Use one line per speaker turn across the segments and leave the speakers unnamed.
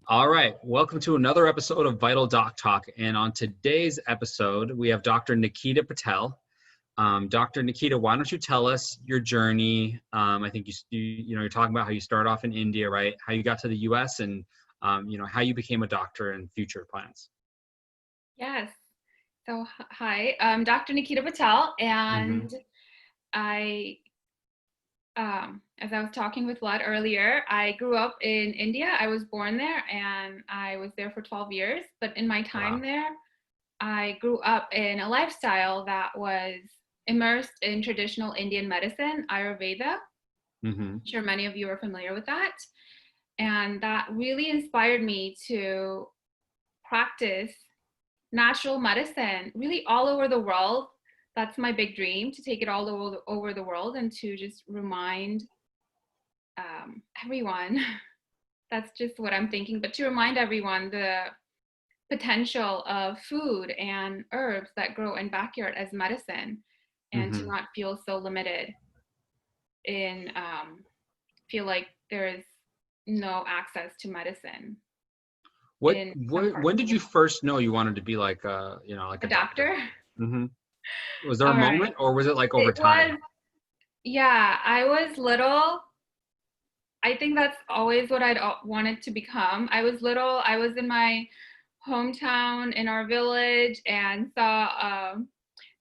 All right, welcome to another episode of Vital DocTalk. And on today's episode, we have Dr. Nikita Patel. Dr. Nikita, why don't you tell us your journey? I think you're talking about how you started off in India, right? How you got to the U.S. and how you became a doctor and future plans.
Yes. So hi, I'm Dr. Nikita Patel, and I, as I was talking with Vlad earlier, I grew up in India. I was born there, and I was there for 12 years. But in my time
Wow.
there, I grew up in a lifestyle that was immersed in traditional Indian medicine, Ayurveda.
Mm-hmm.
I'm sure many of you are familiar with that. And that really inspired me to practice natural medicine really all over the world. That's my big dream, to take it all over the world and to just remind everyone. That's just what I'm thinking, but to remind everyone the potential of food and herbs that grow in backyard as medicine, and to
Mm-hmm.
not feel so limited in feel like there is no access to medicine in some parts
When
of
did
the
you
world.
first know you wanted to be like a
A
doctor?
doctor.
Mm-hmm. Was there a
All right.
moment, or was it like over
It
time?
was, yeah, I was little. I think that's always what I'd wanted to become. I was little. I was in my hometown in our village and saw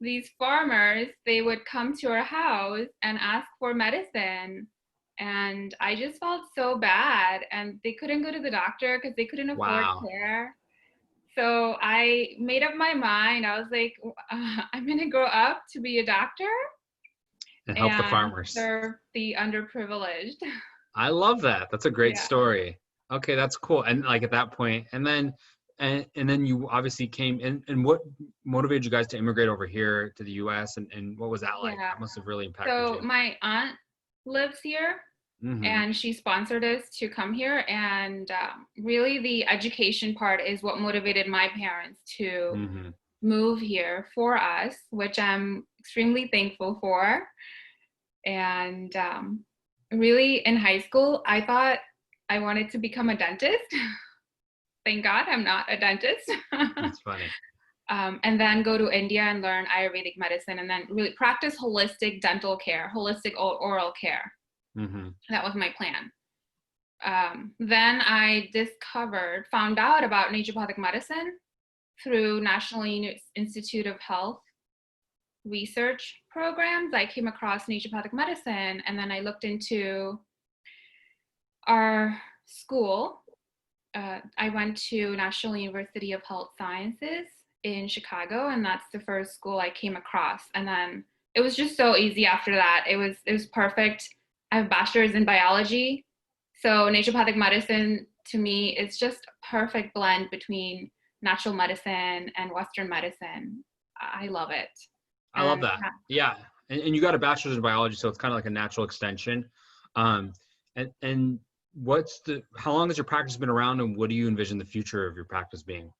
these farmers. They would come to our house and ask for medicine. And I just felt so bad. And they couldn't go to the doctor because they couldn't afford
Wow.
care. So I made up my mind. I was like, I'm going to grow up to be a doctor
And help the
and
farmers.
serve the underprivileged.
I love that. That's a great
Yeah.
story. Okay, that's cool. And like at that point, and then you obviously came and what motivated you guys to immigrate over here to the US and what was that like?
Yeah.
That must have really impacted
So
you.
my aunt lives here
Mm-hmm.
and she sponsored us to come here. And really, the education part is what motivated my parents to
Mm-hmm.
move here for us, which I'm extremely thankful for. And really, in high school, I thought I wanted to become a dentist. Thank God I'm not a dentist.
That's funny.
And then go to India and learn Ayurvedic medicine, and then really practice holistic dental care, holistic oral care.
Mm-hmm.
That was my plan. Then I found out about naturopathic medicine through National Institute of Health research programs. I came across naturopathic medicine, and then I looked into our school. I went to National University of Health Sciences in Chicago, and that's the first school I came across. And then it was just so easy after that. It was perfect. I have a bachelor's in biology, so naturopathic medicine to me is just a perfect blend between natural medicine and Western medicine. I love it.
I love
And
that. Yeah. And you got a bachelor's in biology, so it's kind of like a natural extension. Um, and how long has your practice been around and what do you envision the future of your practice being?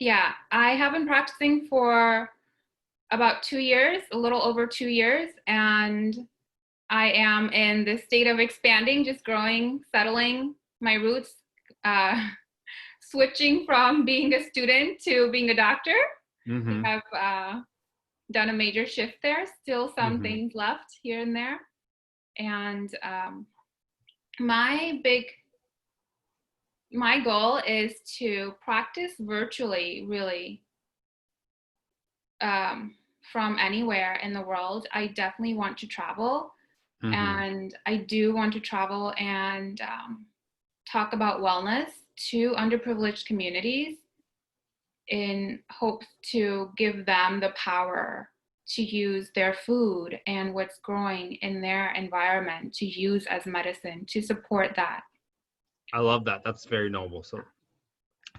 yeah, I have been practicing for about 2 years, a little over 2 years, and I am in this state of expanding, just growing, settling my roots, uh, switching from being a student to being a doctor. I
Mm-hmm.
have done a major shift there, still some
Mm-hmm.
things left here and there. And my big my goal is to practice virtually, really, um, from anywhere in the world. I definitely want to travel,
Mm-hmm.
and I do want to travel and talk about wellness to underprivileged communities in hopes to give them the power to use their food and what's growing in their environment to use as medicine, to support that.
I love that. That's very noble. So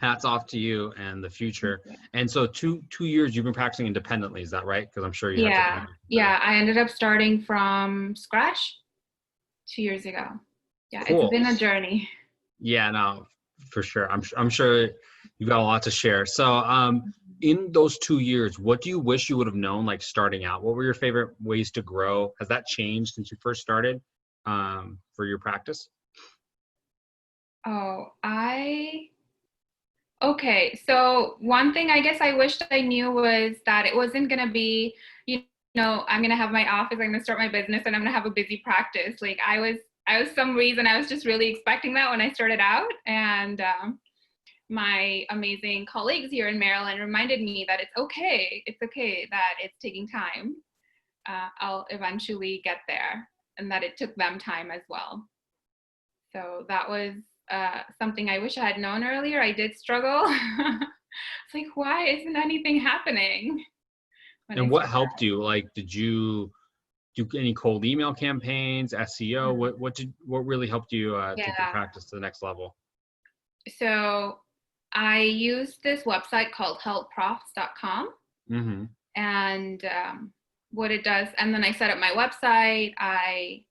hats off to you and the future. And so two years you've been practicing independently, is that right? Because I'm sure you had to kind
Yeah,
of
yeah. I ended up starting from scratch 2 years ago. Yeah, it's
cool.
been a journey.
Yeah, no, for sure. I'm sure you've got a lot to share. So in those 2 years, what do you wish you would have known like starting out? What were your favorite ways to grow? Has that changed since you first started for your practice?
Oh, okay. So one thing I guess I wished I knew was that it wasn't going to be, you I'm going to have my office, I'm going to start my business, and I'm going to have a busy practice. Like I was some reason I was just really expecting that when I started out. And my amazing colleagues here in Maryland reminded me that it's okay. It's okay that it's taking time. I'll eventually get there, and that it took them time as well. So that was something I wish I had known earlier. I did struggle. It's like, why isn't anything happening when I
And what
started
helped
out?
you? Like, did you do any cold email campaigns, SEO? What really helped you take your
Yeah.
practice to the next level?
So I used this website called healthprofs.com,
Mm-hmm.
and what it does, and then I set up my website. I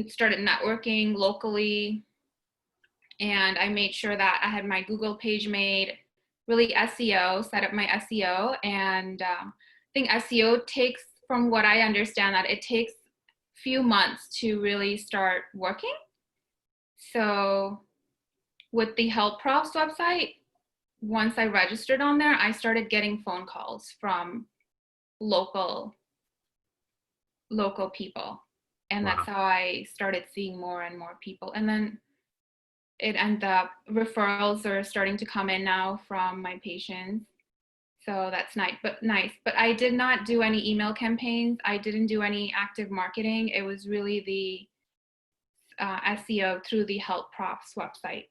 started networking locally, and I made sure that I had my Google page made, really SEO, set up my SEO. And I think SEO takes, from what I understand, that it takes few months to really start working. So with the Health Profs website, once I registered on there, I started getting phone calls from local people. And that's
Wow.
how I started seeing more and more people. And then it ended up, referrals are starting to come in now from my patients. So that's nice. But I did not do any email campaigns. I didn't do any active marketing. It was really the SEO through the Health Profs website.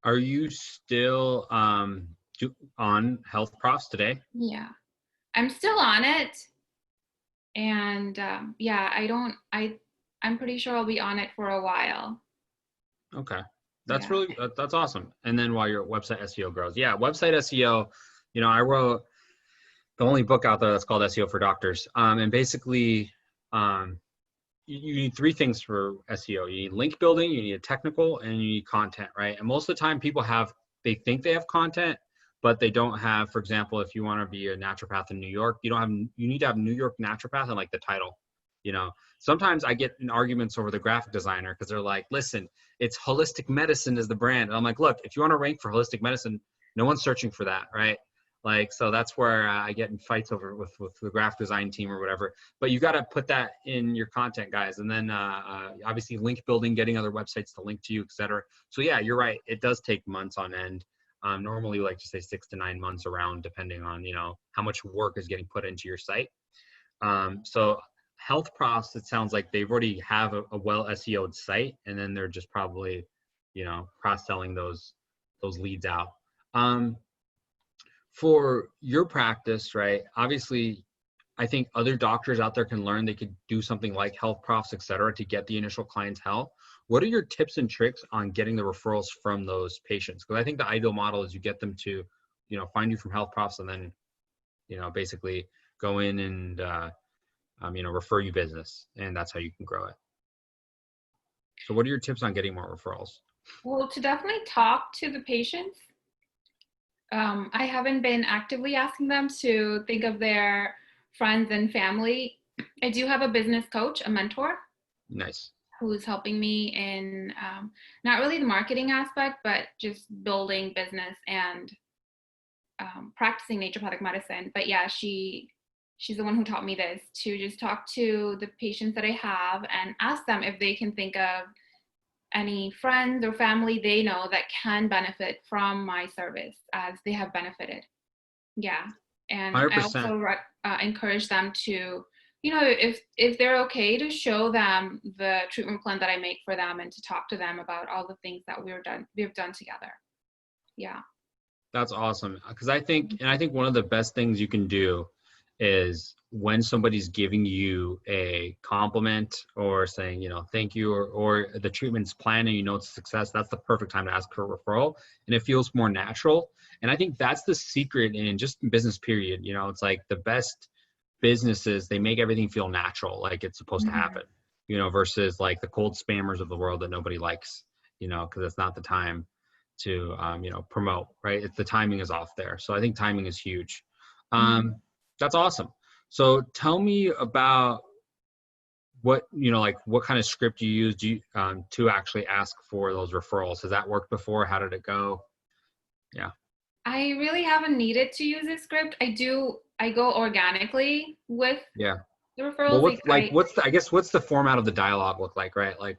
Are you still on Health Profs today?
Yeah, I'm still on it. And yeah, I'm pretty sure I'll be on it for a while.
Okay.
Yeah.
That's awesome. And then while your website SEO grows. Yeah, website SEO, I wrote the only book out there that's called SEO for Doctors. And basically, um, you need three things for SEO. You need link building, you need a technical, and you need content, right? And most of the time they think they have content, but they don't have, for example, if you want to be a naturopath in New York, you need to have New York naturopath in like the title, Sometimes I get in arguments over the graphic designer because they're like, listen, it's holistic medicine is the brand. And I'm like, look, if you want to rank for holistic medicine, no one's searching for that, right? Like, so that's where I get in fights over with the graphic design team or whatever. But you got to put that in your content, guys. And then obviously link building, getting other websites to link to you, et cetera. So yeah, you're right. It does take months on end. Normally, we like to say 6 to 9 months around, depending on, how much work is getting put into your site. So Health Profs, it sounds like they've already have a well SEO'd site, and then they're just probably, cross-selling those leads out. For your practice, right? Obviously, I think other doctors out there can learn. They could do something like Health Profs, et cetera, to get the initial clientele. What are your tips and tricks on getting the referrals from those patients? Because I think the ideal model is you get them to, find you from Health Profs, and then, basically go in and, refer you business, and that's how you can grow it. So what are your tips on getting more referrals?
Well, to definitely talk to the patients. I haven't been actively asking them to think of their friends and family. I do have a business coach, a mentor,
Nice.
who's helping me in not really the marketing aspect, but just building business and practicing naturopathic medicine. But yeah, she's the one who taught me this, to just talk to the patients that I have and ask them if they can think of any friends or family they know that can benefit from my service as they have benefited. Yeah. And I
100%.
also encourage them to, if they're okay, to show them the treatment plan that I make for them and to talk to them about all the things that we've done together. Yeah.
That's awesome. Because I think one of the best things you can do is when somebody's giving you a compliment or saying, thank you, or the treatment's plan and it's a success, that's the perfect time to ask for a referral. And it feels more natural. And I think that's the secret in just business period. It's like the best businesses, they make everything feel natural, like it's supposed to
Mhm.
happen, versus like the cold spammers of the world that nobody likes, because it's not the time to promote, right? It's the timing is off there. So I think timing is huge.
Mhm.
That's awesome. So tell me about what, like what kind of script you use to actually ask for those referrals? Has that worked before? How did it go? Yeah.
I really haven't needed to use a script. I go organically with
Yeah.
the
Well,
referrals.
what's the format of the dialogue look like, right? Like,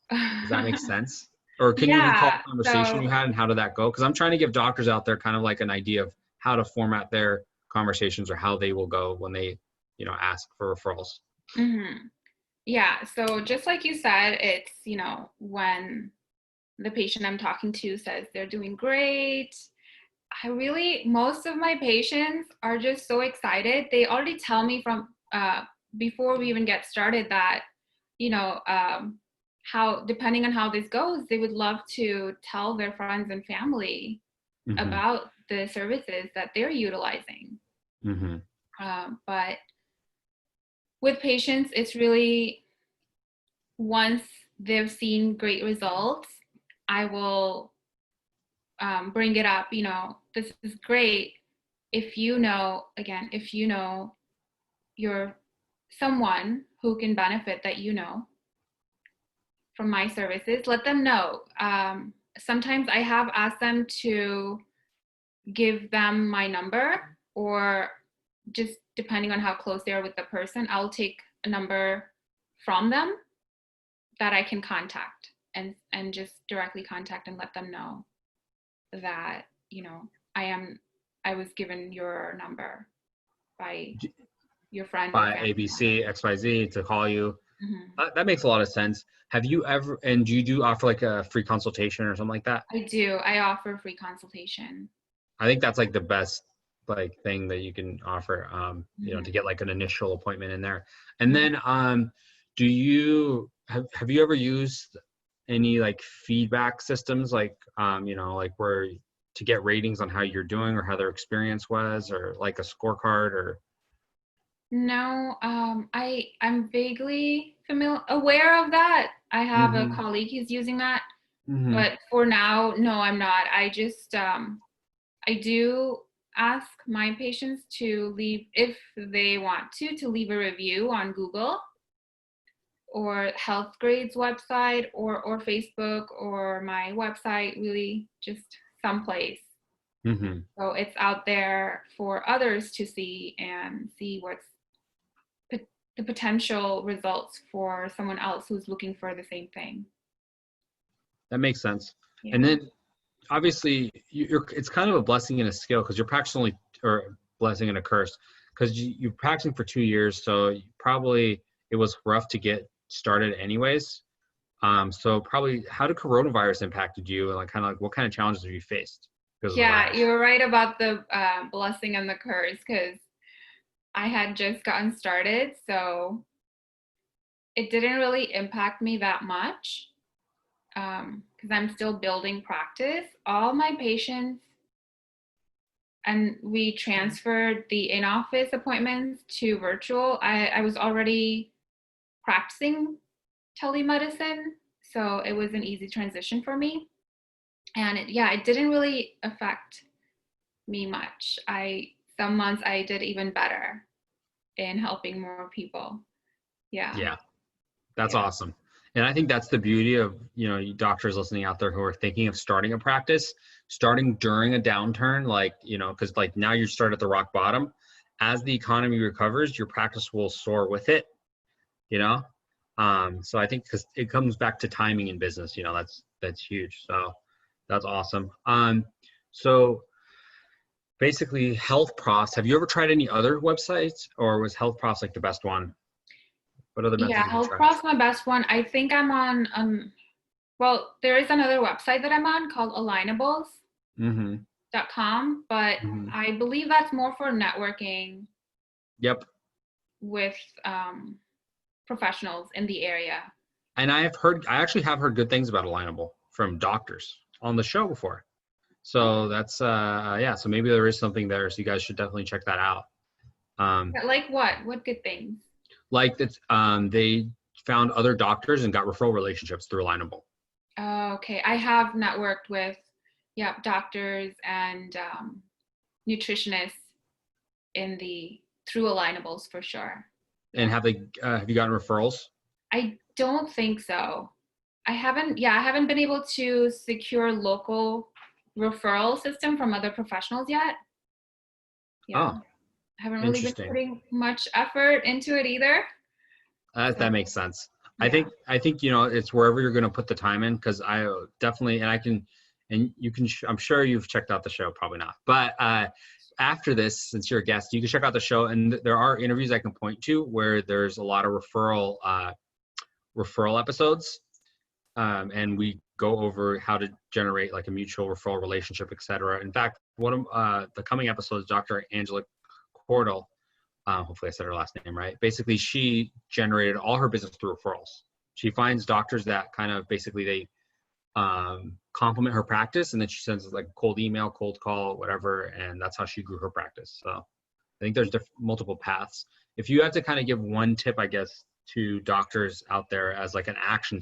does that make sense? Or can you recall
Yeah.
the conversation you
So,
had and how did that go? Because I'm trying to give doctors out there kind of like an idea of how to format their conversations or how they will go when they, ask for referrals.
mhm. Yeah. So just like you said, it's, when the patient I'm talking to says they're doing great. Most of my patients are just so excited. They already tell me from before we even get started that, you know, how, depending on how this goes, they would love to tell their friends and family
Mm-hmm.
about the services that they're utilizing.
Mm-hmm.
But with patients, it's really once they've seen great results, I will bring it up. This is great. If you know you're someone who can benefit that from my services, let them know. Sometimes I have asked them to give them my number, or just depending on how close they are with the person, I'll take a number from them that I can contact and just directly contact and let them know that, I was given your number by your friend or
By
family member.
ABC, XYZ to call you.
Hmm.
That makes a lot of sense. Have you ever, and do you offer like a free consultation or something like that?
I do. I offer free consultation.
I think that's like the best like thing that you can offer, to
Hmm.
get like an initial appointment in there. And
Hmm.
then, do you have you ever used any like feedback systems, like, like where to get ratings on how you're doing or how their experience was, or like a scorecard or?
No, I'm vaguely aware of that. I have a
Mm-hmm.
colleague who's using that,
Mm-hmm.
but for now, no, I'm not. I do ask my patients to leave, if they want to leave a review on Google or Health Grades website, or Facebook, or my website, really just someplace.
Mm-hmm.
So it's out there for others to see and see what's the potential results for someone else who's looking for the same thing.
That makes sense. And
Yeah.
then obviously it's kind of a blessing and a skill because you're practicing only, or blessing and a curse, because you're practicing for 2 years, so probably it was rough to get started anyways. So probably, how did coronavirus impacted you, and like kind of like what kind of challenges have you faced because of the
Yeah,
virus?
you're right about the blessing and the curse, because I had just gotten started, so it didn't really impact me that much, because I'm still building practice. All my patients, and we transferred the in-office appointments to virtual. I was already practicing telemedicine, so it was an easy transition for me. And it didn't really affect me much. Some months I did even better in helping more people. Yeah.
Yeah, that's
Yeah.
awesome. And I think that's the beauty of, you doctors listening out there who are thinking of starting a practice, starting during a downturn, like, because like now you start at the rock bottom. As the economy recovers, your practice will soar with it, you know? So I think because it comes back to timing in business, that's huge. So that's awesome. So basically Health Profs, have you ever tried any other websites, or was Health Profs like the best one? What other
Yeah,
methods have you
Health
tried?
Prof's my best one. I think I'm on well, there is another website that I'm on called alignables.com,
Mm-hmm.
but
Mm-hmm.
I believe that's more for networking
Yep.
with professionals in the area.
And I actually have heard good things about Alignable from doctors on the show before.
Oh,
So that's, yeah, so maybe there is something there. So you guys should definitely check that out. Um,
like what? What good things?
like that, they found other doctors and got referral relationships through Alignable.
Oh, okay. I have networked with, yeah, doctors and nutritionists in the through alignables for sure.
And have you gotten referrals?
I don't think so. I haven't been able to secure local referral system from other professionals yet. Yeah.
Oh,
I haven't really been
interesting.
putting much effort into it either. So,
That makes sense.
yeah.
I think, it's wherever you're going to put the time in, because I definitely, and you can, I'm sure you've checked out the show, probably not, but after this, since you're a guest, you can check out the show, and there are interviews I can point to where there's a lot of referral episodes, and we go over how to generate like a mutual referral relationship, etc. In fact, one of the coming episodes, Dr. Angela Cordell, hopefully I said her last name right. Basically, she generated all her business through referrals. She finds doctors that kind of basically they complement her practice, and then she sends like a cold email, cold call, whatever, and that's how she grew her practice. So I think there's multiple paths. If you had to kind of give one tip, I guess, to doctors out there as like an action,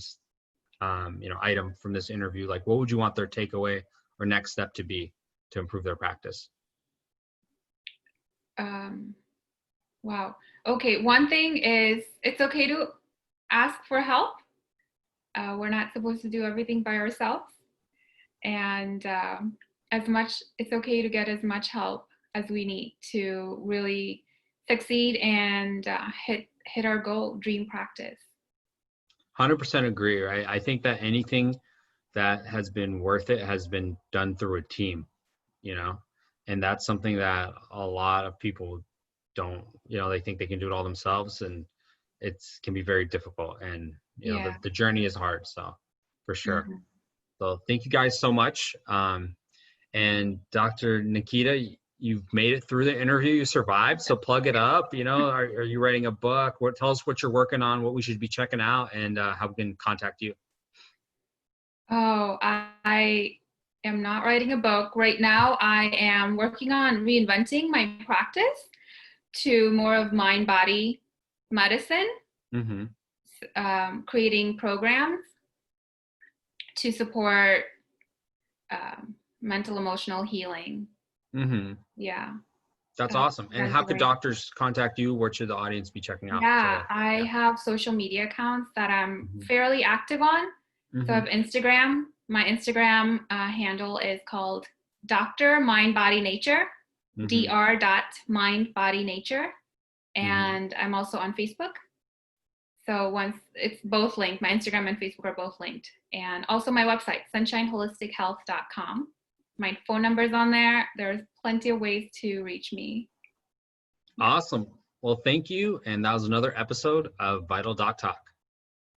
item from this interview, like what would you want their takeaway or next step to be to improve their practice?
Wow. Okay. One thing is it's okay to ask for help. We're not supposed to do everything by ourselves. And it's okay to get as much help as we need to really succeed and hit our goal, dream practice.
100% agree, right? I think that anything that has been worth it has been done through a team, and that's something that a lot of people don't, they think they can do it all themselves, and it can be very difficult, and
Yeah.
the journey is hard, so for sure.
Mhm.
So thank you guys so much. And Dr. Nikita, you've made it through the interview. You survived. So plug it up. Are you writing a book? Tell us what you're working on, what we should be checking out, and how we can contact you.
Oh, I am not writing a book right now. I am working on reinventing my practice to more of mind-body medicine,
Mm-hmm.
creating programs to support mental emotional healing.
Mm-hmm.
Yeah.
That's awesome. And
That's
how could
great.
doctors contact you? What should the audience be checking out?
Yeah, I have social media accounts that I'm fairly active on. So I have Instagram. My Instagram handle is called Dr. Mind Body Nature, dr.mindbodynature. And I'm also on Facebook. So once it's both linked, my Instagram and Facebook are both linked. And also my website, sunshineholistichealth.com. My phone number's on there. There's plenty of ways to reach me.
Awesome. Well, thank you. And that was another episode of Vital DocTalk.